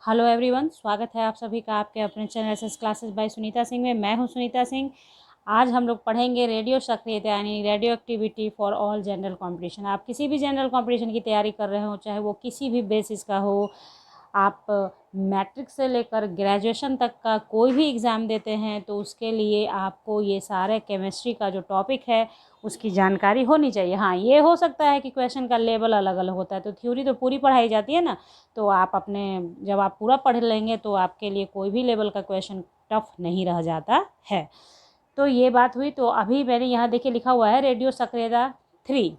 Hello everyone, स्वागत है आप सभी का आपके अपने channel SS classes bye Sunita Singh में। मैं हूं सुनीता सिंह। आज हम लोग पढ़ेंगे रेडियो सक्रियता यानी radio activity for all general competition. आप किसी भी जनरल कंपटीशन की तैयारी कर रहे हो, चाहे वो किसी भी बेसिस का हो, आप मैट्रिक से लेकर ग्रेजुएशन तक का कोई भी एग्ज़ाम देते हैं तो उसके लिए आपको ये सारे केमिस्ट्री का जो टॉपिक है उसकी जानकारी होनी चाहिए। हाँ, ये हो सकता है कि क्वेश्चन का लेवल अलग अलग होता है, तो थ्योरी तो पूरी पढ़ाई जाती है ना, तो आप अपने जब आप पूरा पढ़ लेंगे तो आपके लिए कोई भी लेवल का क्वेश्चन टफ नहीं रह जाता है। तो ये बात हुई। तो अभी मैंने यहाँ देखिए लिखा हुआ है रेडियो सक्रियता 3।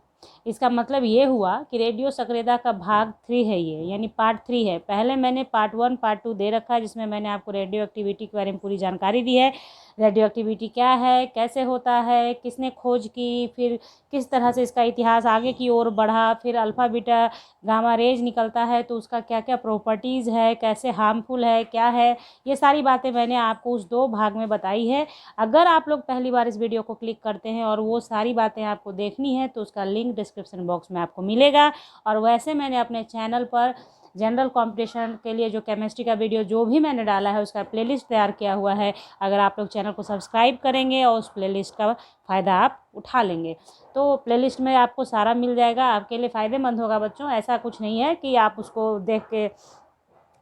इसका मतलब ये हुआ कि रेडियो सक्रियता का भाग 3 है ये, यानी पार्ट 3 है। पहले मैंने पार्ट 1 पार्ट 2 दे रखा है, जिसमें मैंने आपको रेडियो एक्टिविटी के बारे में पूरी जानकारी दी है। रेडियो एक्टिविटी क्या है, कैसे होता है, किसने खोज की, फिर किस तरह से इसका इतिहास आगे की ओर बढ़ा, फिर अल्फ़ा बीटा गामा रेज निकलता है तो उसका क्या क्या प्रॉपर्टीज़ है, कैसे हार्मफुल है, क्या है, ये सारी बातें मैंने आपको उस 2 भाग में बताई है। अगर आप लोग पहली बार इस वीडियो को क्लिक करते हैं और वो सारी बातें आपको देखनी है तो उसका लिंक डिस्क्रिप्शन बॉक्स में आपको मिलेगा। और वैसे मैंने अपने चैनल पर जनरल कंपटीशन के लिए जो केमिस्ट्री का वीडियो जो भी मैंने डाला है उसका प्लेलिस्ट तैयार किया हुआ है। अगर आप लोग चैनल को सब्सक्राइब करेंगे और उस प्लेलिस्ट का फ़ायदा आप उठा लेंगे तो प्लेलिस्ट में आपको सारा मिल जाएगा, आपके लिए फ़ायदेमंद होगा बच्चों। ऐसा कुछ नहीं है कि आप उसको देख के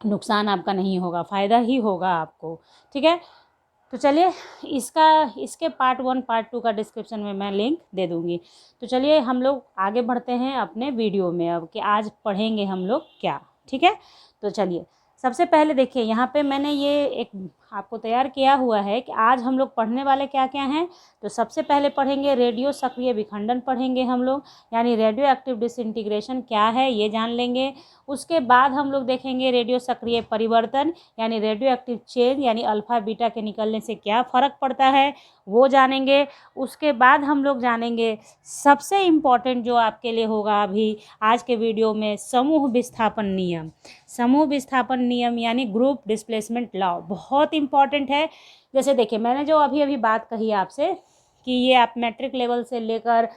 नुकसान आपका नहीं होगा, फ़ायदा ही होगा आपको, ठीक है। तो चलिए इसके पार्ट 1 पार्ट 2 का डिस्क्रिप्शन में मैं लिंक दे दूँगी। तो चलिए हम लोग आगे बढ़ते हैं अपने वीडियो में अब कि आज पढ़ेंगे हम लोग क्या, ठीक है। तो चलिए सबसे पहले देखिए यहाँ पे मैंने ये एक आपको तैयार किया हुआ है कि आज हम लोग पढ़ने वाले क्या क्या हैं। तो सबसे पहले पढ़ेंगे रेडियो सक्रिय विखंडन पढ़ेंगे हम लोग, यानी रेडियो एक्टिव डिसइंटीग्रेशन क्या है ये जान लेंगे। उसके बाद हम लोग देखेंगे रेडियो सक्रिय परिवर्तन यानी रेडियो एक्टिव चेंज, यानी अल्फ़ा बीटा के निकलने से क्या फ़र्क पड़ता है वो जानेंगे। उसके बाद हम लोग जानेंगे सबसे इम्पॉर्टेंट जो आपके लिए होगा अभी आज के वीडियो में, समूह विस्थापन नियम। समूह विस्थापन नियम यानी ग्रुप डिस्प्लेसमेंट लॉ बहुत इम्पॉर्टेंट है। जैसे देखिए मैंने जो अभी अभी बात कही आपसे कि ये आप मैट्रिक लेवल से लेकर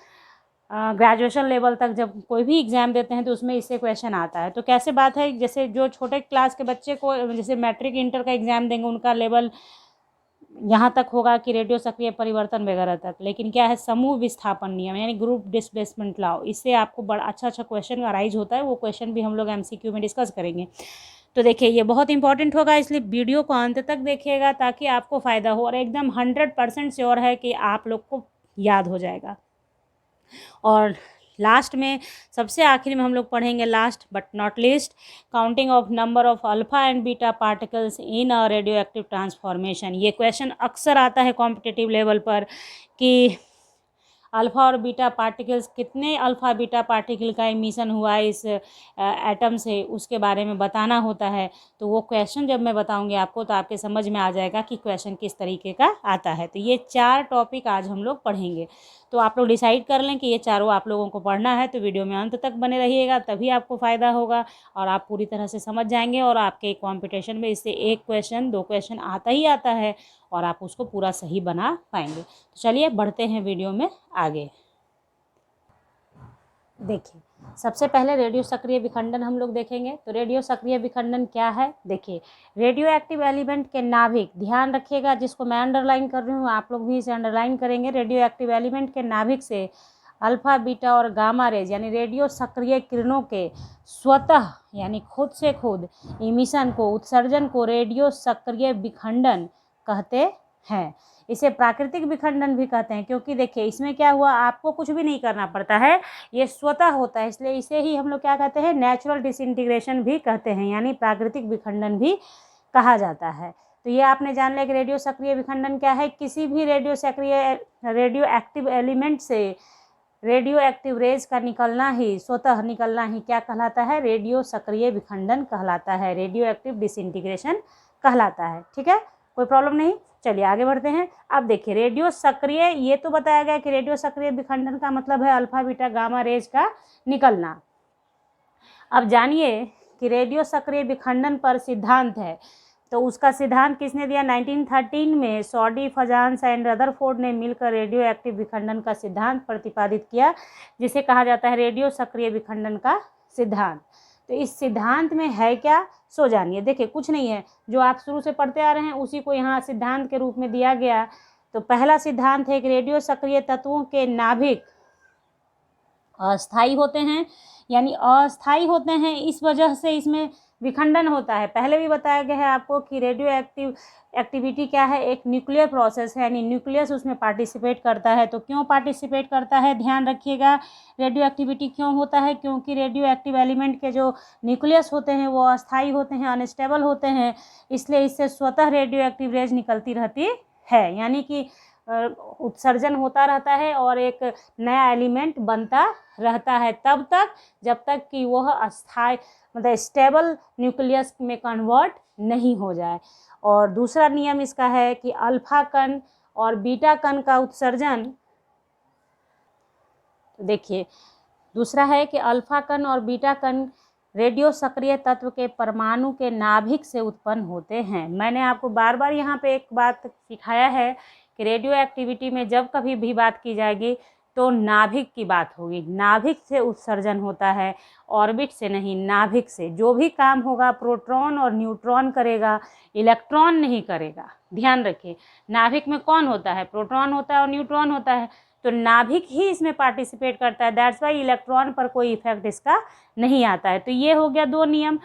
ग्रेजुएशन लेवल तक जब कोई भी एग्ज़ाम देते हैं तो उसमें इससे क्वेश्चन आता है। तो कैसे बात है, जैसे जो छोटे क्लास के बच्चे को जैसे मैट्रिक इंटर का एग्ज़ाम देंगे उनका लेवल यहाँ तक होगा कि रेडियो सक्रिय परिवर्तन वगैरह तक, लेकिन क्या है समूह विस्थापन नियम यानी ग्रुप डिस्प्लेसमेंट लॉ, इससे आपको बड़ा अच्छा क्वेश्चन अराइज होता है। वो क्वेश्चन भी हम लोग MCQ में डिस्कस करेंगे। तो देखिए ये बहुत इंपॉर्टेंट होगा, इसलिए वीडियो को अंत तक देखिएगा ताकि आपको फ़ायदा हो, और एकदम 100% श्योर है कि आप लोग को याद हो जाएगा। और लास्ट में सबसे आखिर में हम लोग पढ़ेंगे last but not least, counting of number of alpha and beta particles in a radio active transformation. ये क्वेश्चन अक्सर आता है कॉम्पिटिटिव लेवल पर कि अल्फ़ा और बीटा पार्टिकल्स, कितने अल्फ़ा बीटा पार्टिकल का इमिशन हुआ इस एटम से, उसके बारे में बताना होता है। तो वो क्वेश्चन जब मैं बताऊंगी आपको तो आपके समझ में आ जाएगा कि क्वेश्चन किस तरीके का आता है। तो ये 4 टॉपिक आज हम लोग पढ़ेंगे। तो आप लोग डिसाइड कर लें कि ये चारों आप लोगों को पढ़ना है, तो वीडियो में अंत तक बने रहिएगा, तभी आपको फ़ायदा होगा और आप पूरी तरह से समझ जाएंगे। और आपके कॉम्पिटिशन में इससे 1 क्वेश्चन 2 क्वेश्चन आता ही आता है और आप उसको पूरा सही बना पाएंगे। तो चलिए बढ़ते हैं वीडियो में आगे। देखिए सबसे पहले रेडियो सक्रिय विखंडन हम लोग देखेंगे। तो रेडियो सक्रिय विखंडन क्या है, देखिए रेडियो एक्टिव एलिमेंट के नाभिक, ध्यान रखिएगा, जिसको मैं अंडरलाइन कर रही हूँ आप लोग भी इसे अंडरलाइन करेंगे। रेडियो एक्टिव एलिमेंट के नाभिक से अल्फ़ा बीटा और गामा रेज यानी रेडियो सक्रिय किरणों के स्वतः यानी खुद से खुद इमिशन को, उत्सर्जन को रेडियो सक्रिय विखंडन कहते हैं। इसे प्राकृतिक विखंडन भी कहते हैं, क्योंकि देखिए इसमें क्या हुआ, आपको कुछ भी नहीं करना पड़ता है, ये स्वतः होता है, इसलिए इसे ही हम लोग क्या कहते हैं, नेचुरल डिसइंटीग्रेशन भी कहते हैं, यानी प्राकृतिक विखंडन भी कहा जाता है। तो ये आपने जान लिया कि रेडियो सक्रिय विखंडन क्या है। किसी भी रेडियो एक्टिव एलिमेंट से रेडियो एक्टिव रेज का निकलना ही, स्वतः निकलना ही क्या कहलाता है, रेडियो सक्रिय विखंडन कहलाता है, रेडियो एक्टिव डिसइंटीग्रेशन कहलाता है। ठीक है, कोई प्रॉब्लम नहीं। चलिए आगे बढ़ते हैं। अब देखिए रेडियो सक्रिय, ये तो बताया गया कि रेडियो सक्रिय विखंडन का मतलब है अल्फ़ा बीटा गामा रेज का निकलना। अब जानिए कि रेडियो सक्रिय विखंडन पर सिद्धांत है, तो उसका सिद्धांत किसने दिया, 1913 में सॉडी, फजांस एंड रदरफोर्ड ने मिलकर रेडियो एक्टिव विखंडन का सिद्धांत प्रतिपादित किया, जिसे कहा जाता है रेडियो सक्रिय विखंडन का सिद्धांत। तो इस सिद्धांत में है क्या, सो जानिए। देखिए कुछ नहीं है, जो आप शुरू से पढ़ते आ रहे हैं उसी को यहाँ सिद्धांत के रूप में दिया गया। तो पहला सिद्धांत है कि रेडियो सक्रिय तत्वों के नाभिक अस्थायी होते हैं, यानी अस्थायी होते हैं, इस वजह से इसमें विखंडन होता है। पहले भी बताया गया है आपको कि रेडियो एक्टिविटी क्या है, एक न्यूक्लियर प्रोसेस है, यानी न्यूक्लियस उसमें पार्टिसिपेट करता है। तो क्यों पार्टिसिपेट करता है, ध्यान रखिएगा। रेडियो एक्टिविटी क्यों होता है, क्योंकि रेडियो एक्टिव एलिमेंट के जो न्यूक्लियस होते हैं वो अस्थायी होते हैं, अनस्टेबल होते हैं, इसलिए इससे स्वतः रेडियो एक्टिव रेज निकलती रहती है, यानी कि उत्सर्जन होता रहता है और एक नया एलिमेंट बनता रहता है तब तक जब तक कि वह अस्थायी मतलब स्टेबल न्यूक्लियस में कन्वर्ट नहीं हो जाए। और दूसरा नियम इसका है कि अल्फा कण और बीटा कण का उत्सर्जन, देखिए दूसरा है कि अल्फा कण और बीटा कण रेडियो सक्रिय तत्व के परमाणु के नाभिक से उत्पन्न होते हैं। मैंने आपको बार बार यहाँ पे एक बात सिखाया है कि रेडियो एक्टिविटी में जब कभी भी बात की जाएगी तो नाभिक की बात होगी। नाभिक से उत्सर्जन होता है, ऑर्बिट से नहीं, नाभिक से। जो भी काम होगा प्रोटॉन और न्यूट्रॉन करेगा, इलेक्ट्रॉन नहीं करेगा। ध्यान रखिए, नाभिक में कौन होता है, प्रोटॉन होता है और न्यूट्रॉन होता है, तो नाभिक ही इसमें पार्टिसिपेट करता है। दैट्स वाई इलेक्ट्रॉन पर कोई इफेक्ट इसका नहीं आता है। तो ये हो गया दो नियम।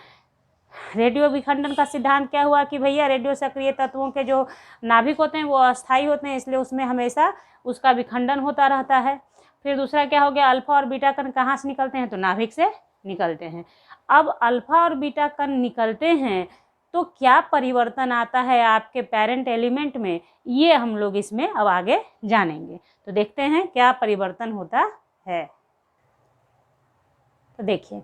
रेडियो विखंडन का सिद्धांत क्या हुआ कि भैया रेडियो सक्रिय तत्वों के जो नाभिक होते हैं वो अस्थायी होते हैं, इसलिए उसमें हमेशा उसका विखंडन होता रहता है। फिर दूसरा क्या हो गया, अल्फा और बीटा कण कहाँ से निकलते हैं, तो नाभिक से निकलते हैं। अब अल्फा और बीटा कण निकलते हैं तो क्या परिवर्तन आता है आपके पेरेंट एलिमेंट में, ये हम लोग इसमें अब आगे जानेंगे। तो देखते हैं क्या परिवर्तन होता है। तो देखिए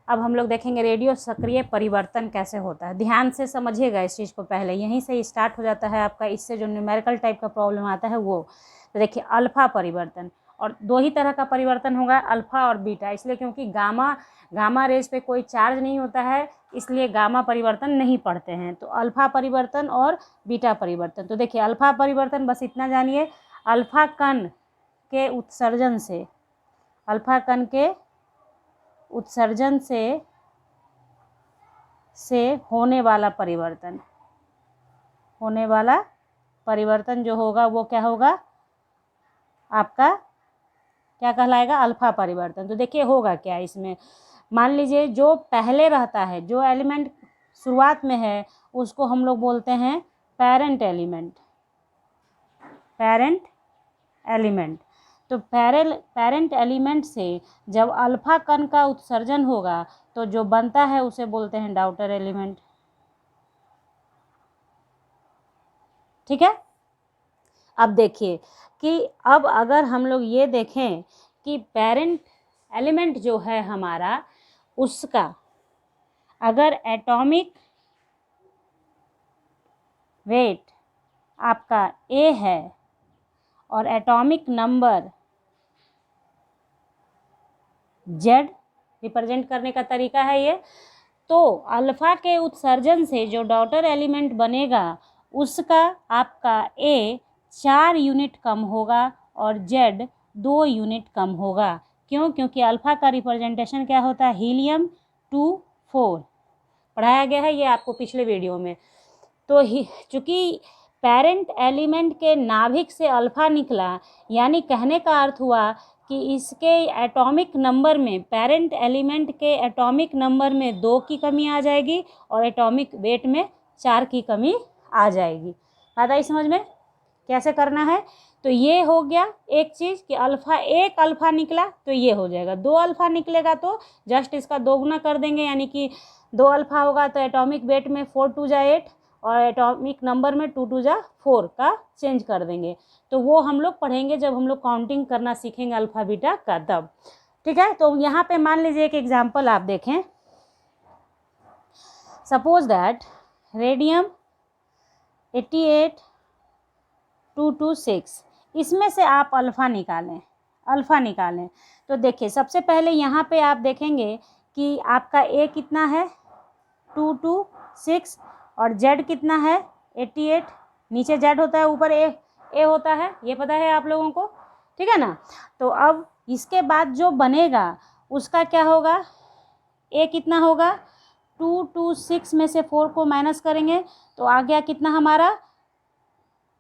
अब हम लोग देखेंगे रेडियो सक्रिय परिवर्तन कैसे होता है। ध्यान से समझिएगा इस चीज़ को, पहले यहीं से स्टार्ट हो जाता है आपका, इससे जो न्यूमेरिकल टाइप का प्रॉब्लम आता है वो। तो देखिए अल्फा परिवर्तन, और दो ही तरह का परिवर्तन होगा, अल्फा और बीटा, इसलिए क्योंकि गामा रेज पे कोई चार्ज नहीं होता है, इसलिए गामा परिवर्तन नहीं पढ़ते हैं। तो अल्फा परिवर्तन और बीटा परिवर्तन। तो देखिए अल्फा परिवर्तन बस इतना जानिए, अल्फा कण के उत्सर्जन से, अल्फा कण के उत्सर्जन से होने वाला परिवर्तन जो होगा वो क्या होगा, आपका क्या कहलाएगा, अल्फा परिवर्तन। तो देखिए होगा क्या इसमें, मान लीजिए जो पहले रहता है, जो एलिमेंट शुरुआत में है उसको हम लोग बोलते हैं पेरेंट एलिमेंट। तो पेरेंट एलिमेंट से जब अल्फा कण का उत्सर्जन होगा तो जो बनता है उसे बोलते हैं डॉटर एलिमेंट। ठीक है। अब देखिए कि अब अगर हम लोग ये देखें कि पेरेंट एलिमेंट जो है हमारा, उसका अगर एटॉमिक वेट आपका A है और एटॉमिक नंबर Z, रिप्रेजेंट करने का तरीका है ये, तो अल्फा के उत्सर्जन से जो डॉटर एलिमेंट बनेगा उसका आपका A 4 यूनिट कम होगा और Z 2 यूनिट कम होगा। क्यों? क्योंकि अल्फा का रिप्रेजेंटेशन क्या होता है, हीलियम 2 4, पढ़ाया गया है ये आपको पिछले वीडियो में। तो चूँकि पेरेंट एलिमेंट के नाभिक से अल्फा निकला, यानी कहने का अर्थ हुआ कि इसके एटॉमिक नंबर में, पेरेंट एलिमेंट के एटॉमिक नंबर में 2 की कमी आ जाएगी और एटॉमिक वेट में 4 की कमी आ जाएगी। बात आई समझ में कैसे करना है? तो ये हो गया एक चीज़ कि अल्फ़ा, एक अल्फ़ा निकला तो ये हो जाएगा, 2 अल्फ़ा निकलेगा तो जस्ट इसका 2 गुना कर देंगे, यानी कि 2 अल्फ़ा होगा तो एटॉमिक वेट में 4 2 जा 8 और एटॉमिक नंबर में 2 2 जा 4 का चेंज कर देंगे। तो वो हम लोग पढ़ेंगे जब हम लोग काउंटिंग करना सीखेंगे अल्फ़ा बीटा का, तब। ठीक है। तो यहाँ पे मान लीजिए एक एग्जाम्पल आप देखें, सपोज दैट रेडियम 88,226, इसमें से आप अल्फ़ा निकालें। तो देखिए सबसे पहले यहाँ पे आप देखेंगे कि आपका A कितना है 226 और Z कितना है 88, नीचे Z होता है ऊपर A होता है, ये पता है आप लोगों को, ठीक है ना। तो अब इसके बाद जो बनेगा उसका क्या होगा, ए कितना होगा, 2 2 6 में से 4 को माइनस करेंगे तो आ गया कितना हमारा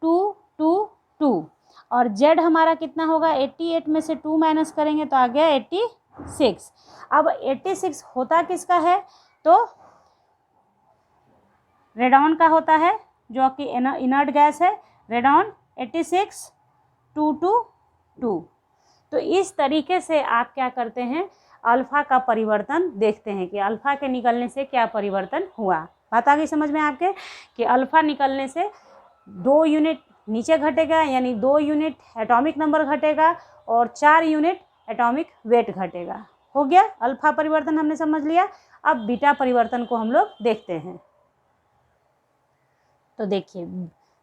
2 2 2। और जेड हमारा कितना होगा, 88 में से 2 माइनस करेंगे तो आ गया 86। अब 86 होता किसका है, तो रेडॉन का होता है, जो कि इनर्ट गैस है। रेडॉन 86 222। तो इस तरीके से आप क्या करते हैं, अल्फ़ा का परिवर्तन देखते हैं कि अल्फ़ा के निकलने से क्या परिवर्तन हुआ। बात आ गई समझ में आपके कि अल्फ़ा निकलने से 2 यूनिट नीचे घटेगा, यानी 2 यूनिट एटॉमिक नंबर घटेगा और 4 यूनिट एटॉमिक वेट घटेगा। हो गया, अल्फ़ा परिवर्तन हमने समझ लिया। अब बीटा परिवर्तन को हम लोग देखते हैं। तो देखिए,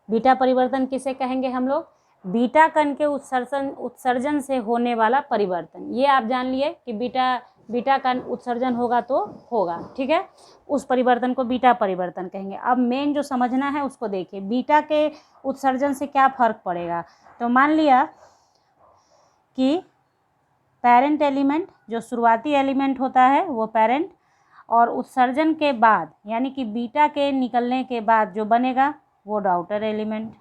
बीटा परिवर्तन किसे कहेंगे हम लोग, बीटा कण के उत्सर्जन से होने वाला परिवर्तन। ये आप जान लिए कि बीटा कण उत्सर्जन होगा तो होगा, ठीक है, उस परिवर्तन को बीटा परिवर्तन कहेंगे। अब मेन जो समझना है उसको देखिए, बीटा के उत्सर्जन से क्या फर्क पड़ेगा। तो मान लिया कि पेरेंट एलिमेंट, जो शुरुआती एलिमेंट होता है वो पेरेंट, और उत्सर्जन के बाद यानी कि बीटा के निकलने के बाद जो बनेगा वो डॉटर एलिमेंट,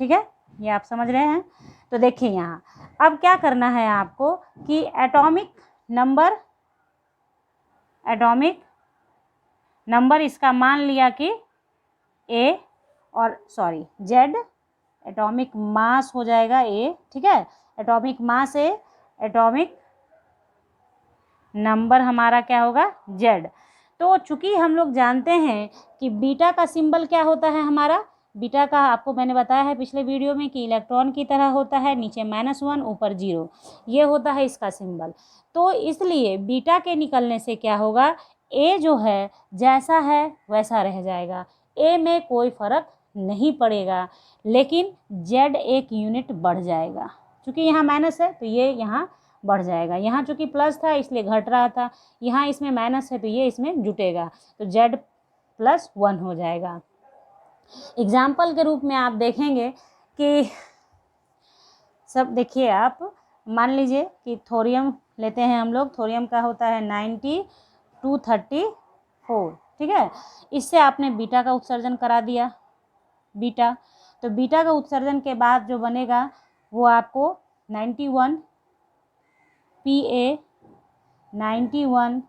ठीक है, ये आप समझ रहे हैं। तो देखिए यहाँ अब क्या करना है आपको कि एटॉमिक नंबर इसका मान लिया कि ए और जेड, एटॉमिक मास हो जाएगा ए, ठीक है, एटॉमिक मास ए, एटॉमिक नंबर हमारा क्या होगा जेड। तो चूंकि हम लोग जानते हैं कि बीटा का सिंबल क्या होता है हमारा, बीटा का आपको मैंने बताया है पिछले वीडियो में कि इलेक्ट्रॉन की तरह होता है, नीचे -1 ऊपर 0, ये होता है इसका सिंबल। तो इसलिए बीटा के निकलने से क्या होगा, ए जो है जैसा है वैसा रह जाएगा, ए में कोई फ़र्क नहीं पड़ेगा, लेकिन जेड 1 यूनिट बढ़ जाएगा। चूँकि यहाँ माइनस है तो ये यहाँ बढ़ जाएगा, यहाँ चूँकि प्लस था इसलिए घट रहा था, यहाँ इसमें माइनस है तो ये इसमें जुटेगा, तो जेड +1 हो जाएगा। एग्जाम्पल के रूप में आप देखेंगे कि सब देखिए, आप मान लीजिए कि थोरियम लेते हैं हम लोग, थोरियम का होता है 9234, ठीक है, इससे आपने बीटा का उत्सर्जन करा दिया, बीटा, तो बीटा का उत्सर्जन के बाद जो बनेगा वो आपको 91 Pa 91,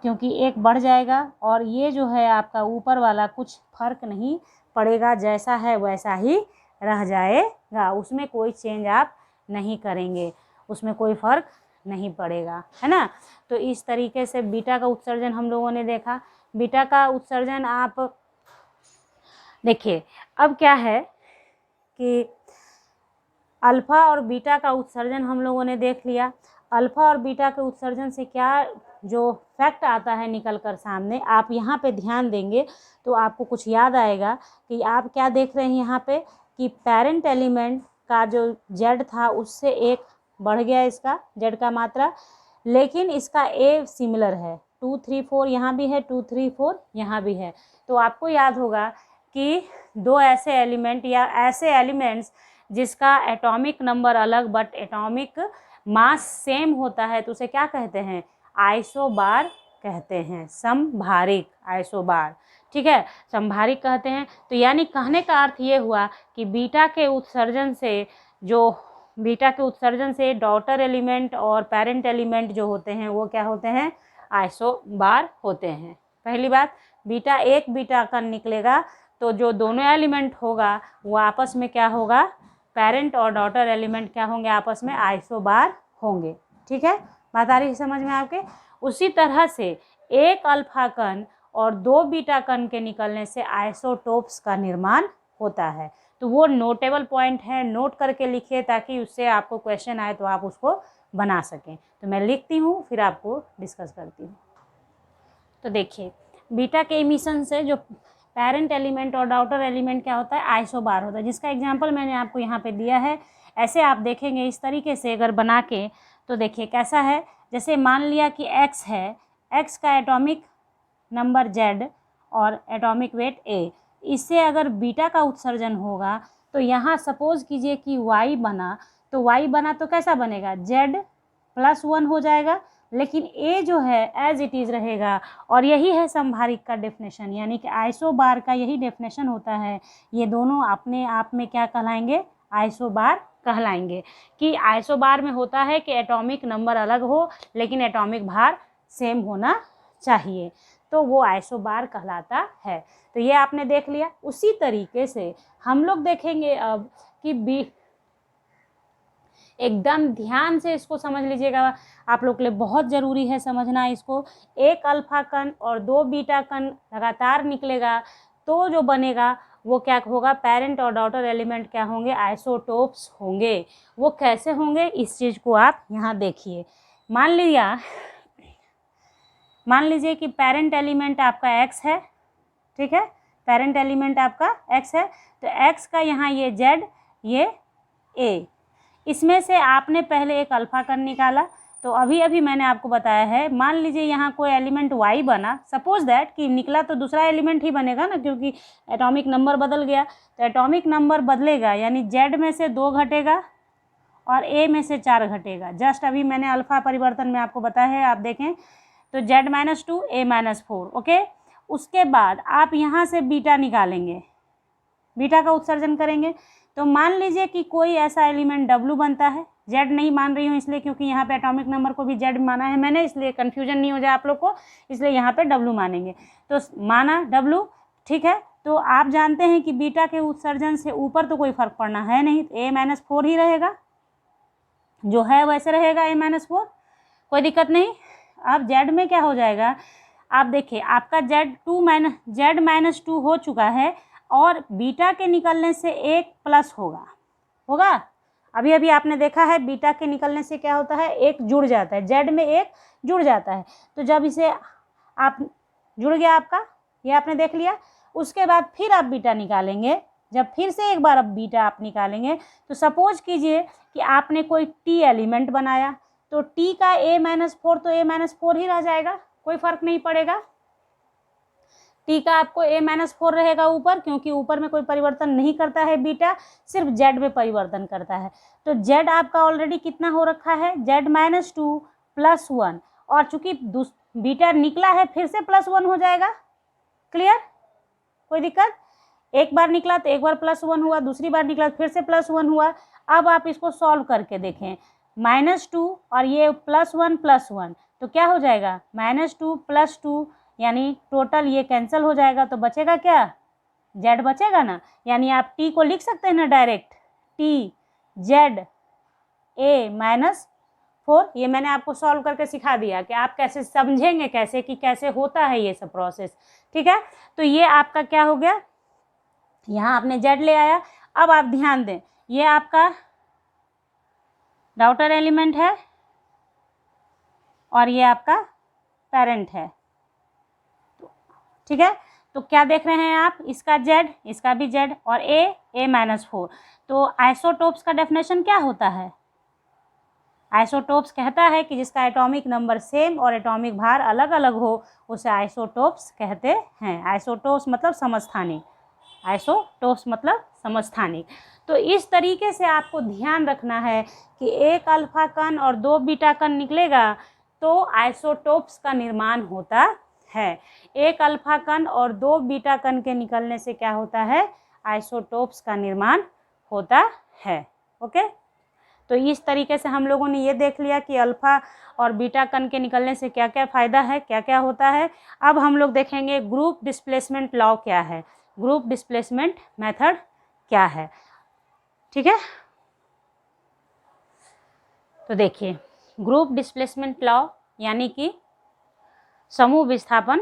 क्योंकि एक बढ़ जाएगा और ये जो है आपका ऊपर वाला कुछ फर्क नहीं पड़ेगा, जैसा है वैसा ही रह जाएगा, उसमें कोई चेंज आप नहीं करेंगे, उसमें कोई फ़र्क नहीं पड़ेगा, है ना। तो इस तरीके से बीटा का उत्सर्जन हम लोगों ने देखा। बीटा का उत्सर्जन आप देखिए, अब क्या है कि अल्फ़ा और बीटा का उत्सर्जन हम लोगों ने देख लिया। अल्फ़ा और बीटा के उत्सर्जन से क्या जो फैक्ट आता है निकल कर सामने, आप यहाँ पे ध्यान देंगे तो आपको कुछ याद आएगा कि आप क्या देख रहे हैं यहाँ पे कि पेरेंट एलिमेंट का जो जेड था उससे 1 बढ़ गया, इसका जेड का मात्रा, लेकिन इसका ए सिमिलर है, 2 3 4 यहाँ भी है, 2 3 4 यहाँ भी है। तो आपको याद होगा कि दो ऐसे एलिमेंट या ऐसे एलिमेंट्स जिसका एटॉमिक नंबर अलग बट एटॉमिक मास सेम होता है तो उसे क्या कहते हैं, आइसोबार कहते हैं, समभारिक आइसोबार, ठीक है, समभारिक कहते हैं। तो यानी कहने का अर्थ ये हुआ कि बीटा के उत्सर्जन से डॉटर एलिमेंट और पेरेंट एलिमेंट जो होते हैं वो क्या होते हैं, आइसोबार होते हैं। पहली बात, बीटा कण निकलेगा तो जो दोनों एलिमेंट होगा वो आपस में क्या होगा, पेरेंट और डॉटर एलिमेंट क्या होंगे, आपस में आइसोबार होंगे, ठीक है, बात आ रही है समझ में आपके। उसी तरह से एक अल्फा कण और 2 बीटा कण के निकलने से आइसोटोप्स का निर्माण होता है। तो वो नोटेबल पॉइंट है, नोट करके लिखिए ताकि उससे आपको क्वेश्चन आए तो आप उसको बना सकें। तो मैं लिखती हूँ फिर आपको डिस्कस करती हूँ। तो देखिए, बीटा के इमिशन से जो पेरेंट एलिमेंट और डॉटर एलिमेंट क्या होता है, आइसोबार होता है, जिसका एग्जांपल मैंने आपको यहाँ पे दिया है। ऐसे आप देखेंगे इस तरीके से अगर बना के, तो देखिए कैसा है, जैसे मान लिया कि x है, x का एटॉमिक नंबर z और एटॉमिक वेट a, इससे अगर बीटा का उत्सर्जन होगा तो यहाँ सपोज कीजिए कि y बना, तो y बना तो कैसा बनेगा, z +1 हो जाएगा, लेकिन ए जो है एज इट इज़ रहेगा। और यही है संभारिक का डेफिनेशन, यानी कि आइसोबार का यही डेफिनेशन होता है। ये दोनों अपने आप में क्या कहलाएंगे, आइसोबार कहलाएंगे। कि आइसोबार में होता है कि एटॉमिक नंबर अलग हो लेकिन एटॉमिक भार सेम होना चाहिए, तो वो आइसोबार कहलाता है। तो ये आपने देख लिया। उसी तरीके से हम लोग देखेंगे अब कि एकदम ध्यान से इसको समझ लीजिएगा, आप लोग के लिए बहुत ज़रूरी है समझना इसको। एक अल्फा कण और 2 बीटा कण लगातार निकलेगा तो जो बनेगा वो क्या होगा, पेरेंट और डॉटर एलिमेंट क्या होंगे, आइसोटोप्स होंगे। वो कैसे होंगे इस चीज़ को आप यहाँ देखिए। मान लीजिए कि पेरेंट एलिमेंट आपका x है, ठीक है, पेरेंट एलिमेंट आपका x है, तो x का यहाँ ये z, ये a, इसमें से आपने पहले एक अल्फा कण निकाला। तो अभी अभी मैंने आपको बताया है, मान लीजिए यहाँ कोई एलिमेंट y बना, सपोज दैट कि निकला तो दूसरा एलिमेंट ही बनेगा ना, क्योंकि एटॉमिक नंबर बदल गया। तो एटॉमिक नंबर बदलेगा यानी z में से 2 घटेगा और a में से 4 घटेगा। जस्ट अभी मैंने अल्फा परिवर्तन में आपको बताया है, आप देखें तो z-2 a-4, ओके। उसके बाद आप यहाँ से बीटा निकालेंगे, बीटा का उत्सर्जन करेंगे। तो मान लीजिए कि कोई ऐसा एलिमेंट W बनता है, Z नहीं मान रही हूँ इसलिए क्योंकि यहाँ पे एटॉमिक नंबर को भी Z माना है मैंने, इसलिए कन्फ्यूजन नहीं हो जाए आप लोग को, इसलिए यहाँ पे W मानेंगे। तो माना W, ठीक है। तो आप जानते हैं कि बीटा के उत्सर्जन से ऊपर तो कोई फर्क पड़ना है नहीं, a-4 ही रहेगा, जो है वैसे रहेगा a-4, कोई दिक्कत नहीं। अब Z में क्या हो जाएगा, आप देखिए आपका Z-2 हो चुका है और बीटा के निकलने से 1 प्लस होगा। अभी अभी आपने देखा है बीटा के निकलने से क्या होता है, 1 जुड़ जाता है, Z में 1 जुड़ जाता है। तो जब इसे आप जुड़ गया आपका, ये आपने देख लिया। उसके बाद फिर आप बीटा निकालेंगे, जब फिर से एक बार अब बीटा आप निकालेंगे तो सपोज कीजिए कि आपने कोई T एलिमेंट बनाया, तो T का a-4 तो a-4 ही रह जाएगा, कोई फर्क नहीं पड़ेगा। T का आपको a-4 रहेगा ऊपर, क्योंकि ऊपर में कोई परिवर्तन नहीं करता है बीटा, सिर्फ Z में परिवर्तन करता है। तो Z आपका ऑलरेडी कितना हो रखा है, Z-2 + 1, और चूंकि बीटा निकला है फिर से +1 हो जाएगा। क्लियर, कोई दिक्कत? एक बार निकला तो एक बार +1 हुआ, दूसरी बार निकला तो फिर से +1 हुआ। अब आप इसको सॉल्व करके देखें, -2 और ये +1 तो क्या हो जाएगा, -2 + 2, यानी टोटल ये कैंसिल हो जाएगा, तो बचेगा क्या, Z बचेगा ना। यानी आप T को लिख सकते हैं ना डायरेक्ट, T Z a-4। ये मैंने आपको सॉल्व करके सिखा दिया कि आप कैसे समझेंगे, कैसे कि कैसे होता है ये सब प्रोसेस, ठीक है। तो ये आपका क्या हो गया, यहाँ आपने Z ले आया। अब आप ध्यान दें, ये आपका डॉटर एलिमेंट है और ये आपका पेरेंट है, ठीक है। तो क्या देख रहे हैं आप, इसका Z, इसका भी Z और a-4। तो आइसोटोप्स का डेफिनेशन क्या होता है, आइसोटोप्स कहता है कि जिसका एटॉमिक नंबर सेम और एटॉमिक भार अलग अलग हो, उसे आइसोटोप्स कहते हैं। आइसोटोप्स मतलब समस्थानिक, आइसोटोप्स मतलब समस्थानिक। तो इस तरीके से आपको ध्यान रखना है कि एक अल्फा कण और 2 बीटा कण निकलेगा तो आइसोटोप्स का निर्माण होता है। एक अल्फा कण और 2 बीटा कण के निकलने से क्या होता है, आइसोटोप्स का निर्माण होता है, ओके। तो इस तरीके से हम लोगों ने ये देख लिया कि अल्फा और बीटा कण के निकलने से क्या क्या फ़ायदा है, क्या क्या होता है। अब हम लोग देखेंगे ग्रुप डिस्प्लेसमेंट लॉ क्या है, ग्रुप डिस्प्लेसमेंट मेथड क्या है, ठीक है। तो देखिए ग्रुप डिस्प्लेसमेंट लॉ यानी कि समूह विस्थापन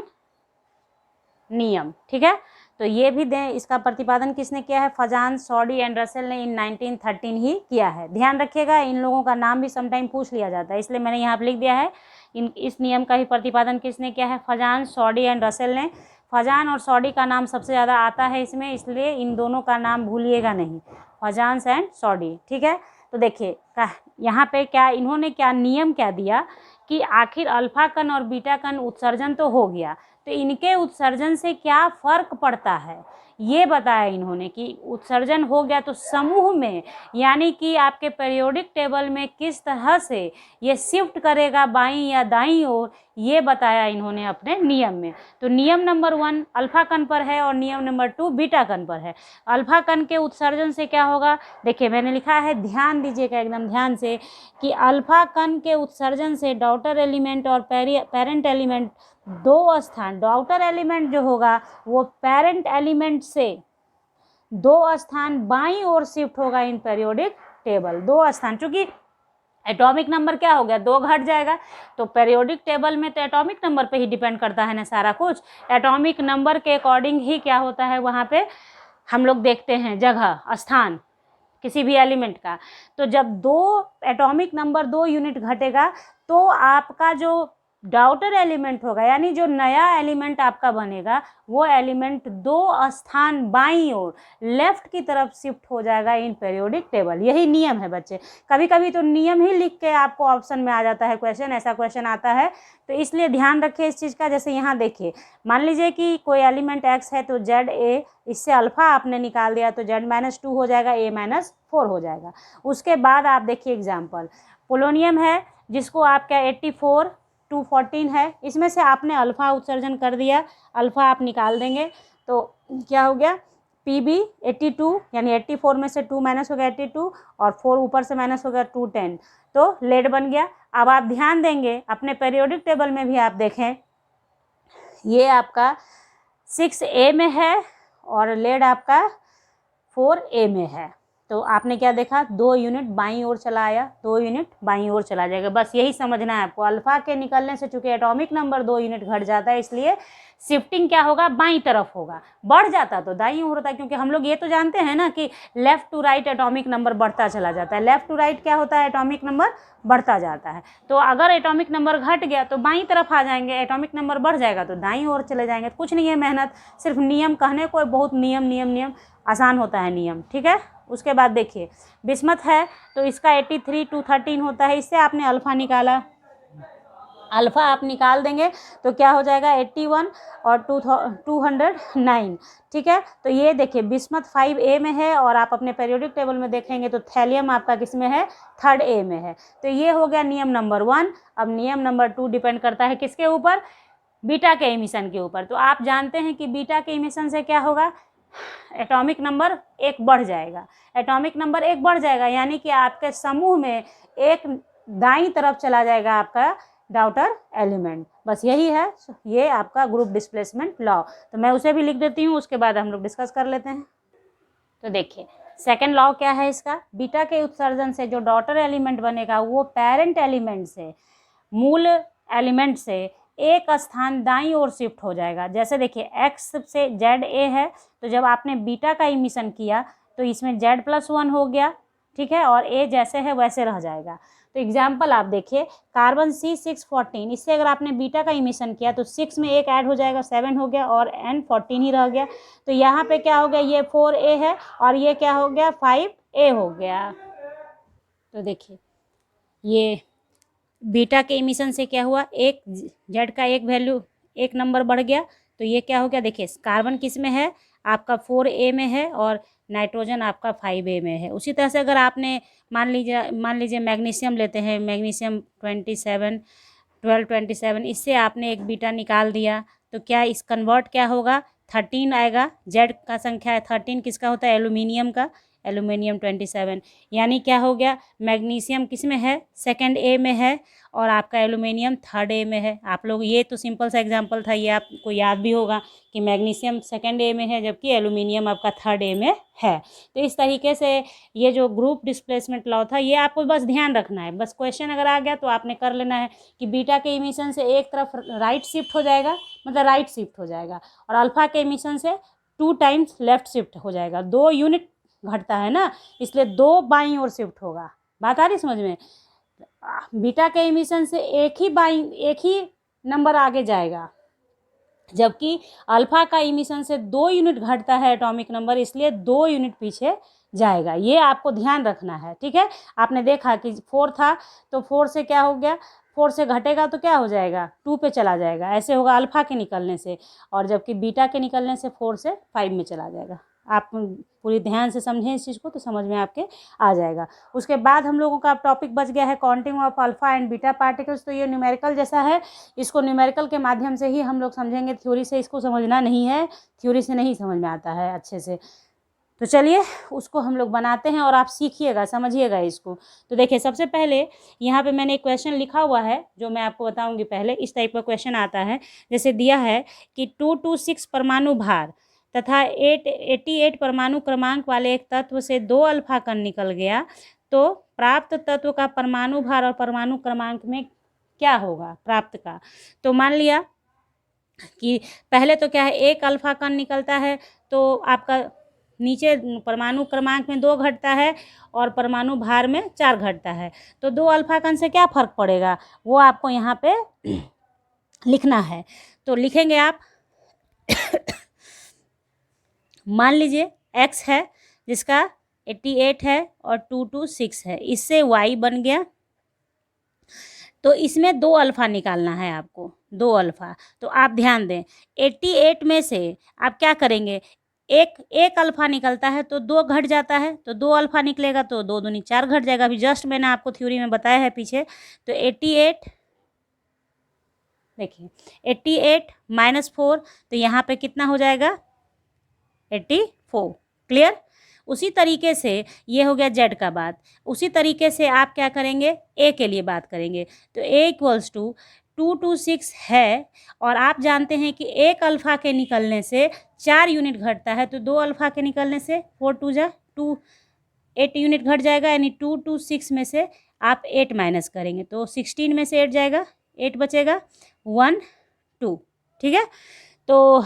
नियम, ठीक है। तो ये भी दें, इसका प्रतिपादन किसने किया है, फजान, सॉडी एंड रसेल ने इन 1913 ही किया है। ध्यान रखिएगा, इन लोगों का नाम भी समटाइम पूछ लिया जाता है, इसलिए मैंने यहाँ पर लिख दिया है। इस नियम का ही प्रतिपादन किसने किया है, फजान, सॉडी एंड रसेल ने। फजान और सॉडी का नाम सबसे ज़्यादा आता है इसमें, इसलिए इन दोनों का नाम भूलिएगा नहीं, फजान एंड सॉडी, ठीक है। तो देखिए यहाँ पे क्या इन्होंने क्या नियम क्या दिया कि आखिर अल्फा कण और बीटा कण उत्सर्जन तो हो गया, तो इनके उत्सर्जन से क्या फ़र्क पड़ता है, ये बताया इन्होंने कि उत्सर्जन हो गया तो समूह में, यानी कि आपके पीरियोडिक टेबल में किस तरह से ये शिफ्ट करेगा बाईं या दाईं ओर, ये बताया इन्होंने अपने नियम में। तो नियम नंबर 1 अल्फा कण पर है और नियम नंबर 2 बीटा कण पर है। अल्फा कण के उत्सर्जन से क्या होगा, देखिए मैंने लिखा है, ध्यान दीजिएगा एकदम ध्यान से, कि अल्फा कण के उत्सर्जन से डॉटर एलिमेंट और पेरेंट एलिमेंट दो स्थान, डॉटर एलिमेंट जो होगा वो पेरेंट एलिमेंट से 2 स्थान बाईं ओर शिफ्ट होगा इन पीरियोडिक टेबल, 2 स्थान। चूंकि एटॉमिक नंबर क्या हो गया, 2 घट जाएगा, तो पीरियोडिक टेबल में तो एटॉमिक नंबर पे ही डिपेंड करता है ना सारा कुछ। एटॉमिक नंबर के अकॉर्डिंग ही क्या होता है वहाँ पे हम लोग देखते हैं जगह, स्थान किसी भी एलिमेंट का। तो जब 2 एटॉमिक नंबर 2 यूनिट घटेगा तो आपका जो डॉटर एलिमेंट होगा, यानी जो नया एलिमेंट आपका बनेगा, वो एलिमेंट 2 स्थान बाईं ओर लेफ्ट की तरफ शिफ्ट हो जाएगा इन पीरियोडिक टेबल। यही नियम है बच्चे। कभी कभी तो नियम ही लिख के आपको ऑप्शन में आ जाता है क्वेश्चन, ऐसा क्वेश्चन आता है, तो इसलिए ध्यान रखिए इस चीज़ का। जैसे यहाँ देखिए, मान लीजिए कि कोई एलिमेंट x है तो जेड ए, इससे अल्फा आपने निकाल दिया तो z-2 हो जाएगा, a-4 हो जाएगा। उसके बाद आप देखिए एग्जाम्पल, पोलोनियम है जिसको आपका 84 214 है, इसमें से आपने अल्फ़ा उत्सर्जन कर दिया, अल्फ़ा आप निकाल देंगे तो क्या हो गया, PB 82, यानी 84 में से 2 माइनस हो गया 82 और 4 ऊपर से माइनस हो गया 210, तो लेड बन गया। अब आप ध्यान देंगे अपने पीरियोडिक टेबल में भी आप देखें, ये आपका 6A में है और लेड आपका 4A में है। तो आपने क्या देखा, 2 यूनिट बाईं ओर चला आया, 2 यूनिट बाईं ओर चला जाएगा, बस यही समझना है आपको। अल्फा के निकलने से चूंकि एटॉमिक नंबर 2 यूनिट घट जाता है, इसलिए शिफ्टिंग क्या होगा, बाईं तरफ होगा। बढ़ जाता तो दाईं ओर होता है, क्योंकि हम लोग ये तो जानते हैं ना कि left to right atomic number बढ़ता चला जाता है। लेफ्ट टू राइट क्या होता है, एटॉमिक नंबर बढ़ता जाता है। तो अगर एटॉमिक नंबर घट गया तो बाईं तरफ आ जाएंगे, एटॉमिक नंबर बढ़ जाएगा तो दाईं ओर चले जाएंगे। कुछ नहीं है मेहनत, सिर्फ नियम कहने को बहुत नियम नियम नियम, आसान होता है नियम, ठीक है। उसके बाद देखिए बिस्मथ है तो इसका 83 213 होता है, इससे आपने अल्फ़ा निकाला, अल्फ़ा आप निकाल देंगे तो क्या हो जाएगा 81 और 209, ठीक है। तो ये देखिए बिस्मथ 5A में है और आप अपने पीरियोडिक टेबल में देखेंगे तो थैलियम आपका किस में है, 3rd A में है। तो ये हो गया नियम नंबर 1। अब नियम नंबर 2 डिपेंड करता है किसके ऊपर, बीटा के इमिशन के ऊपर। तो आप जानते हैं कि बीटा के इमिशन से क्या होगा, एटॉमिक नंबर 1 बढ़ जाएगा, एटॉमिक नंबर 1 बढ़ जाएगा, यानी कि आपके समूह में एक दाईं तरफ चला जाएगा आपका डॉटर एलिमेंट। बस यही है, ये आपका ग्रुप डिस्प्लेसमेंट लॉ। तो मैं उसे भी लिख देती हूँ, उसके बाद हम लोग डिस्कस कर लेते हैं। तो देखिए सेकेंड लॉ क्या है इसका, बीटा के उत्सर्जन से जो डॉटर एलिमेंट बनेगा वो पेरेंट एलिमेंट से, मूल एलिमेंट से एक स्थान दाईं ओर शिफ्ट हो जाएगा। जैसे देखिए x से ZA है, तो जब आपने बीटा का इमिशन किया तो इसमें Z+1 हो गया, ठीक है, और A जैसे है वैसे रह जाएगा। तो एग्जाम्पल आप देखिए, कार्बन C614, इससे अगर आपने बीटा का इमिशन किया तो 6 में 1 ऐड हो जाएगा, 7 हो गया और N14 ही रह गया। तो यहाँ पे क्या हो गया, ये 4A है और ये क्या हो गया, 5A हो गया। तो देखिए ये बीटा के इमिशन से क्या हुआ, एक जेड का एक वैल्यू, एक नंबर बढ़ गया, तो ये क्या हो गया, देखिए कार्बन किस में है, आपका 4A में है और नाइट्रोजन आपका 5A में है। उसी तरह से अगर आपने मान लीजिए मैग्नीशियम लेते हैं, मैग्नीशियम 1227, इससे आपने एक बीटा निकाल दिया तो क्या इस कन्वर्ट क्या होगा, 13 आएगा। जेड का संख्या है 13, किसका होता है, एल्यूमिनियम का, एल्यूमिनियम 27, यानी क्या हो गया, मैग्नीशियम किस में है, 2nd A में है और आपका एल्यूमिनियम 3rd A में है। आप लोग, ये तो सिंपल सा एग्जांपल था, ये आपको याद भी होगा कि मैग्नीशियम 2nd A में है जबकि एल्यूमिनियम आपका 3rd A में है। तो इस तरीके से ये जो ग्रुप डिस्प्लेसमेंट लॉ था, ये आपको बस ध्यान रखना है। बस क्वेश्चन अगर आ गया तो आपने कर लेना है कि बीटा के इमिशन से एक तरफ राइट शिफ्ट हो जाएगा, मतलब राइट शिफ्ट हो जाएगा, और अल्फा के इमिशन से 2 टाइम्स लेफ्ट शिफ्ट हो जाएगा। 2 यूनिट घटता है ना, इसलिए 2 बाईं ओर शिफ्ट होगा। बात आ रही समझ में, बीटा के इमिशन से एक ही नंबर आगे जाएगा, जबकि अल्फा का इमिशन से 2 यूनिट घटता है एटॉमिक नंबर, इसलिए 2 यूनिट पीछे जाएगा। ये आपको ध्यान रखना है, ठीक है। आपने देखा कि 4 था तो 4 से क्या हो गया, 4 से घटेगा तो क्या हो जाएगा, 2 पे चला जाएगा, ऐसे होगा अल्फ़ा के निकलने से, और जबकि बीटा के निकलने से 4 से 5 में चला जाएगा। आप पूरी ध्यान से समझें इस चीज़ को तो समझ में आपके आ जाएगा। उसके बाद हम लोगों का टॉपिक बच गया है counting of alpha and beta particles. तो ये न्यूमेरिकल जैसा है, इसको न्यूमेरिकल के माध्यम से ही हम लोग समझेंगे, थ्योरी से इसको समझना नहीं है, थ्योरी से नहीं समझ में आता है अच्छे से। तो चलिए उसको हम लोग बनाते हैं और आप सीखिएगा, समझिएगा इसको। तो देखिए सबसे पहले यहाँ पे मैंने एक क्वेश्चन लिखा हुआ है जो मैं आपको बताऊंगी। पहले इस टाइप का क्वेश्चन आता है, जैसे दिया है कि 226 परमाणु भार तथा 88 परमाणु क्रमांक वाले एक तत्व से 2 अल्फा कण निकल गया, तो प्राप्त तत्व का परमाणु भार और परमाणु क्रमांक में क्या होगा प्राप्त का। तो मान लिया कि पहले तो क्या है, एक अल्फा कण निकलता है तो आपका नीचे परमाणु क्रमांक में 2 घटता है और परमाणु भार में 4 घटता है। तो 2 अल्फा कण से क्या फ़र्क पड़ेगा वो आपको यहाँ पे लिखना है। तो लिखेंगे आप मान लीजिए x है जिसका 88 है और 226 है, इससे y बन गया। तो इसमें 2 अल्फ़ा निकालना है आपको, 2 अल्फ़ा। तो आप ध्यान दें 88 में से आप क्या करेंगे, एक अल्फ़ा निकलता है तो 2 घट जाता है, तो 2 अल्फ़ा निकलेगा तो 2 दूनी 4 घट जाएगा। अभी जस्ट मैंने आपको थ्योरी में बताया है पीछे। तो 88 देखिए 88 माइनस 4 तो यहाँ पे कितना हो जाएगा 84। क्लियर। उसी तरीके से ये हो गया जेड का बात। उसी तरीके से आप क्या करेंगे, ए के लिए बात करेंगे। तो ए इक्वल्स टू 226 है और आप जानते हैं कि एक अल्फ़ा के निकलने से 4 यूनिट घटता है, तो 2 अल्फ़ा के निकलने से 4 2 जा 2 8 यूनिट घट जाएगा, यानी 226 में से आप 8 माइनस करेंगे तो 16 में से 8 जाएगा, 8 बचेगा 1 2। ठीक है। तो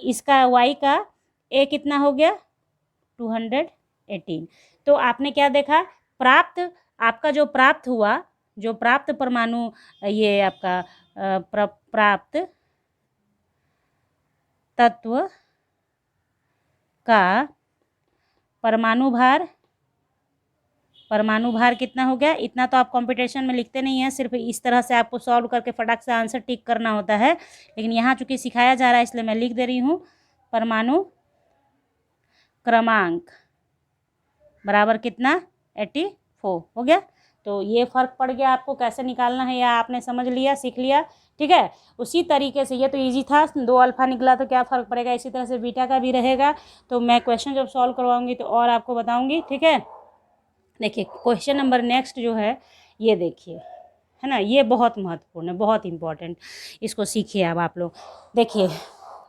इसका y का a कितना हो गया 218। तो आपने क्या देखा, प्राप्त आपका जो प्राप्त हुआ, जो प्राप्त परमाणु, ये आपका प्राप्त तत्व का परमाणु भार कितना हो गया। इतना तो आप कंपटीशन में लिखते नहीं हैं, सिर्फ इस तरह से आपको सॉल्व करके फटाक से आंसर टिक करना होता है, लेकिन यहाँ चूंकि सिखाया जा रहा है इसलिए मैं लिख दे रही हूँ। परमाणु क्रमांक बराबर कितना 84 हो गया। तो ये फ़र्क पड़ गया, आपको कैसे निकालना है या आपने समझ लिया, सीख लिया। ठीक है। उसी तरीके से ये तो इजी था, 2 अल्फ़ा निकला तो क्या फ़र्क पड़ेगा, इसी तरह से बीटा का भी रहेगा। तो मैं क्वेश्चन जब सॉल्व करवाऊंगी तो और आपको बताऊंगी। ठीक है। देखिए क्वेश्चन नंबर नेक्स्ट जो है ये देखिए, है ना, ये बहुत महत्वपूर्ण है, बहुत इम्पॉर्टेंट, इसको सीखिए अब आप लोग। देखिए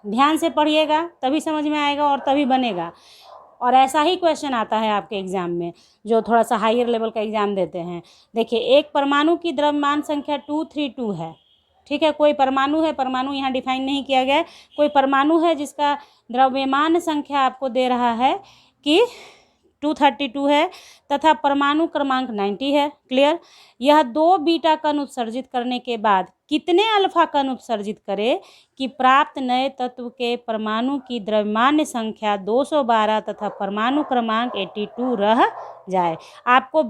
ध्यान से पढ़िएगा तभी समझ में आएगा और तभी बनेगा। और ऐसा ही क्वेश्चन आता है आपके एग्ज़ाम में, जो थोड़ा सा हायर लेवल का एग्ज़ाम देते हैं। देखिए एक परमाणु की द्रव्यमान संख्या 232 है। ठीक है। कोई परमाणु है, परमाणु यहाँ डिफाइन नहीं किया गया है, कोई परमाणु है जिसका द्रव्यमान संख्या आपको दे रहा है कि 232 है तथा परमाणु क्रमांक 90 है। क्लियर। यह 2 बीटा कण उत्सर्जित करने के बाद कितने अल्फा कण उत्सर्जित करे कि प्राप्त नए तत्व के परमाणु की द्रव्यमान संख्या 212 तथा परमाणु क्रमांक 82 रह जाए। आपको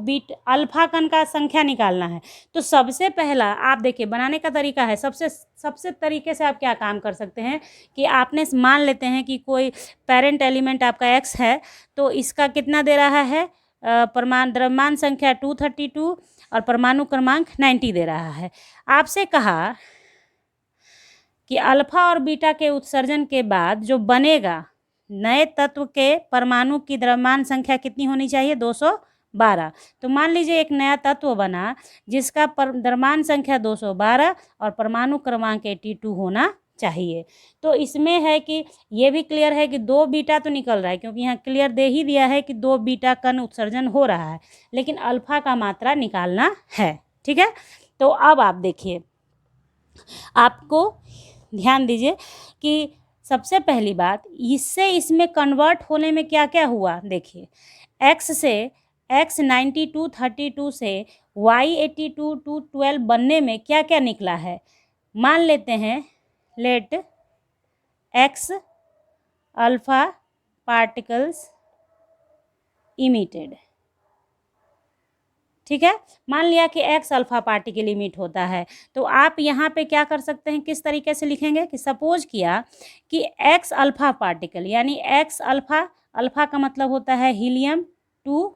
अल्फा कण का संख्या निकालना है। तो सबसे पहला आप देखिए बनाने का तरीका है, सबसे तरीके से आप क्या काम कर सकते हैं कि आपने मान लेते हैं कि कोई पेरेंट एलिमेंट आपका x है, तो इसका कितना दे रहा है, द्रव्यमान संख्या 232 और परमाणु क्रमांक 90 दे रहा है। आपसे कहा कि अल्फा और बीटा के उत्सर्जन के बाद जो बनेगा नए तत्व के परमाणु की द्रव्यमान संख्या कितनी होनी चाहिए, 212। तो मान लीजिए एक नया तत्व बना जिसका द्रव्यमान संख्या 212 और परमाणु क्रमांक 82 होना चाहिए। तो इसमें है कि ये भी क्लियर है कि 2 बीटा तो निकल रहा है, क्योंकि यहाँ क्लियर दे ही दिया है कि 2 बीटा कण उत्सर्जन हो रहा है, लेकिन अल्फा का मात्रा निकालना है। ठीक है। तो अब आप देखिए, आपको ध्यान दीजिए कि सबसे पहली बात इससे इसमें कन्वर्ट होने में क्या क्या हुआ। देखिए x 92 32 से y 82 12 बनने में क्या क्या निकला है। मान लेते हैं let x alpha particles emitted. ठीक है। मान लिया कि एक्स अल्फ़ा पार्टी की लिमिट होता है, तो आप यहाँ पे क्या कर सकते हैं, किस तरीके से लिखेंगे कि सपोज किया कि एक्स अल्फ़ा पार्टिकल, यानी एक्स अल्फ़ा, अल्फ़ा का मतलब होता है हीलियम 2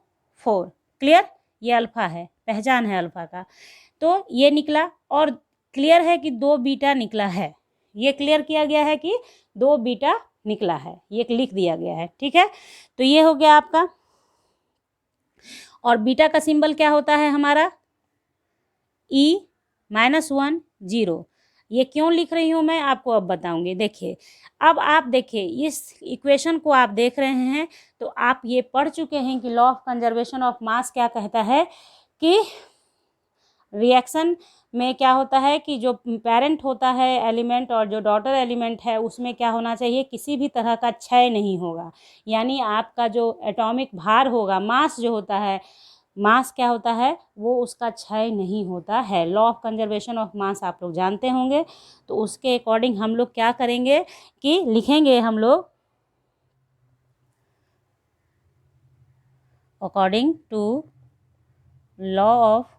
4, क्लियर, ये अल्फ़ा है, पहचान है अल्फ़ा का। तो ये निकला और क्लियर है कि 2 बीटा निकला है, ये क्लियर किया गया है कि 2 बीटा निकला है, ये लिख दिया गया है, ठीक है। तो ये हो गया आपका। और बीटा का सिंबल क्या होता है हमारा, E-1 0। ये क्यों लिख रही हूँ मैं आपको अब बताऊंगी। देखिए, अब आप देखिए इस इक्वेशन को आप देख रहे हैं तो आप ये पढ़ चुके हैं कि law of conservation of mass क्या कहता है कि रिएक्शन में क्या होता है कि जो पेरेंट होता है एलिमेंट और जो डॉटर एलिमेंट है उसमें क्या होना चाहिए, किसी भी तरह का क्षय नहीं होगा। यानी आपका जो एटॉमिक भार होगा, मास जो होता है, मास क्या होता है वो उसका क्षय नहीं होता है। लॉ ऑफ कंजर्वेशन ऑफ मास आप लोग जानते होंगे। तो उसके अकॉर्डिंग हम लोग क्या करेंगे कि लिखेंगे हम लोग according to law of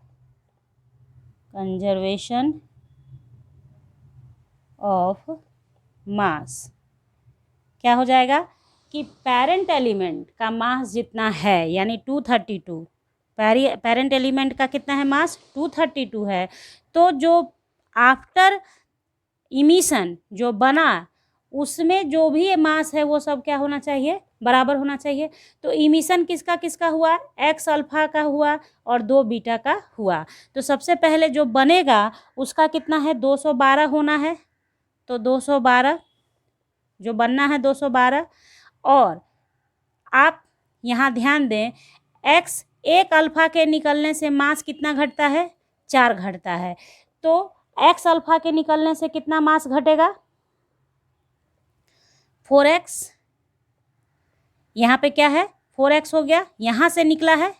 conservation of mass क्या हो जाएगा कि पेरेंट एलिमेंट का मास जितना है, यानी 232, पेरेंट एलिमेंट का कितना है मास, 232 है। तो जो आफ्टर इमिशन जो बना उसमें जो भी मास है वो सब क्या होना चाहिए, बराबर होना चाहिए। तो इमिशन किसका किसका हुआ, एक्स अल्फ़ा का हुआ और 2 बीटा का हुआ। तो सबसे पहले जो बनेगा उसका कितना है, 212 होना है। तो 212 जो बनना है 212। और आप यहाँ ध्यान दें, एक्स एक अल्फ़ा के निकलने से मास कितना घटता है, 4 घटता है। तो एक्स अल्फ़ा के निकलने से कितना मास घटेगा, 4x। यहाँ पे क्या है 4x हो गया, यहाँ से निकला है,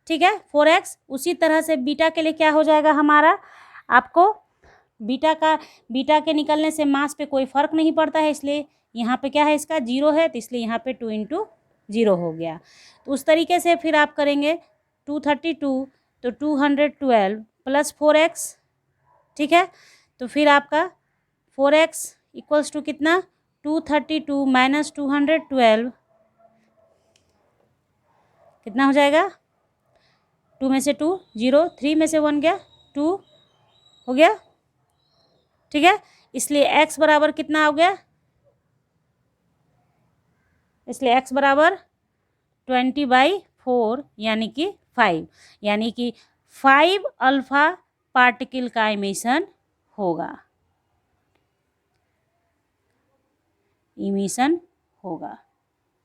ठीक है 4x। उसी तरह से बीटा के लिए क्या हो जाएगा हमारा, आपको बीटा के निकलने से मास पे कोई फ़र्क नहीं पड़ता है, इसलिए यहाँ पे क्या है इसका 0 है, तो इसलिए यहाँ पे 2 × 0 हो गया। तो उस तरीके से फिर आप करेंगे 232 तो 212 प्लस 4x, ठीक है। तो फिर आपका 4x इक्वल्स टू कितना, 232 माइनस 212 कितना हो जाएगा, 2 में से 2 0, 3 में से 1 गया 2 हो गया, ठीक है। इसलिए x बराबर कितना हो गया, इसलिए x बराबर 20/4 यानी कि 5, यानी कि 5 अल्फ़ा पार्टिकल का इमिशन होगा,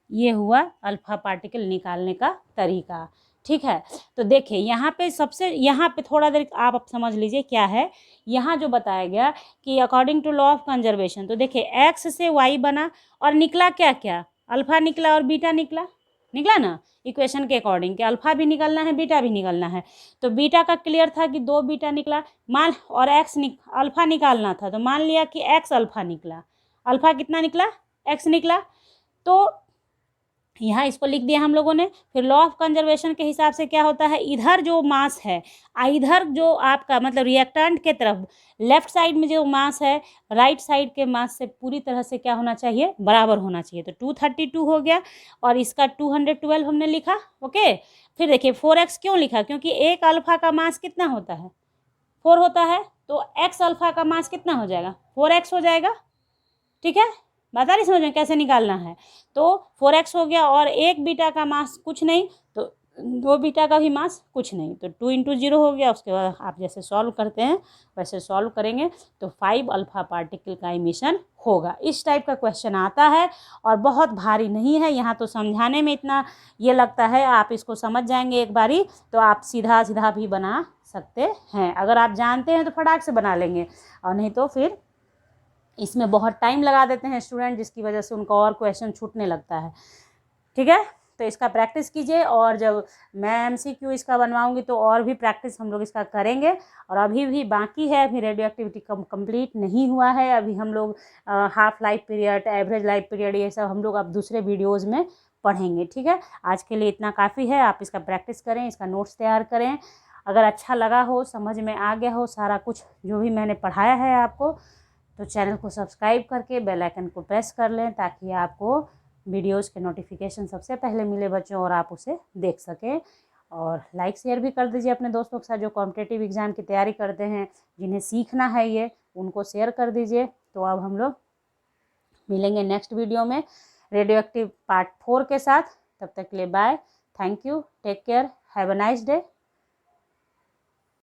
ये हुआ अल्फ़ा पार्टिकल निकालने का तरीका, ठीक है। तो देखिए यहाँ पे थोड़ा देर आप अब समझ लीजिए क्या है यहाँ जो बताया गया कि according to law of conservation. तो देखिए एक्स से वाई बना और निकला क्या क्या, अल्फ़ा निकला और बीटा निकला ना इक्वेशन के अकॉर्डिंग कि अल्फ़ा भी निकलना है बीटा भी निकलना है। तो बीटा का क्लियर था कि 2 बीटा निकला, मान और अल्फ़ा निकालना था, तो मान लिया कि एक्स अल्फ़ा निकला, अल्फ़ा कितना निकला, एक्स निकला। तो यहाँ इसको लिख दिया हम लोगों ने। फिर लॉ ऑफ कंजर्वेशन के हिसाब से क्या होता है, इधर जो मास है इधर जो आपका मतलब रिएक्टेंट के तरफ लेफ्ट साइड में जो मास है राइट साइड के मास से पूरी तरह से क्या होना चाहिए, बराबर होना चाहिए। तो 232 हो गया और इसका 212 हमने लिखा, ओके। फिर देखिए 4x क्यों लिखा, क्योंकि एक अल्फ़ा का मास कितना होता है, 4 होता है। तो x अल्फ़ा का मास कितना हो जाएगा, 4x हो जाएगा, ठीक है। बता रही समझ में कैसे निकालना है। तो 4x हो गया और एक बीटा का मास कुछ नहीं, तो 2 बीटा का भी मास कुछ नहीं, तो 2 × 0 हो गया। उसके बाद आप जैसे सॉल्व करते हैं वैसे सॉल्व करेंगे तो 5 अल्फ़ा पार्टिकल का इमिशन होगा। इस टाइप का क्वेश्चन आता है और बहुत भारी नहीं है, यहाँ तो समझाने में इतना ये लगता है, आप इसको समझ जाएंगे एक बारी तो आप सीधा सीधा भी बना सकते हैं। अगर आप जानते हैं तो फटाक से बना लेंगे, और नहीं तो फिर इसमें बहुत टाइम लगा देते हैं स्टूडेंट, जिसकी वजह से उनका और क्वेश्चन छूटने लगता है, ठीक है। तो इसका प्रैक्टिस कीजिए, और जब मैं MCQ इसका बनवाऊंगी तो और भी प्रैक्टिस हम लोग इसका करेंगे। और अभी भी बाकी है, अभी रेडियो एक्टिविटी कंप्लीट नहीं हुआ है। अभी हम लोग half life period, average life period, ये सब हम लोग अब दूसरे वीडियोज़ में पढ़ेंगे। ठीक है, आज के लिए इतना काफ़ी है। आप इसका प्रैक्टिस करें, इसका नोट्स तैयार करें। अगर अच्छा लगा हो, समझ में आ गया हो सारा कुछ जो भी मैंने पढ़ाया है आपको, तो चैनल को सब्सक्राइब करके बेल आइकन को प्रेस कर लें, ताकि आपको वीडियोस के नोटिफिकेशन सबसे पहले मिले बच्चों, और आप उसे देख सकें। और लाइक शेयर भी कर दीजिए अपने दोस्तों के साथ जो कॉम्पिटिटिव एग्ज़ाम की तैयारी करते हैं, जिन्हें सीखना है ये, उनको शेयर कर दीजिए। तो अब हम लोग मिलेंगे नेक्स्ट वीडियो में रेडियो एक्टिव पार्ट 4 के साथ। तब तक के लिए bye, thank you, take care, have a nice day.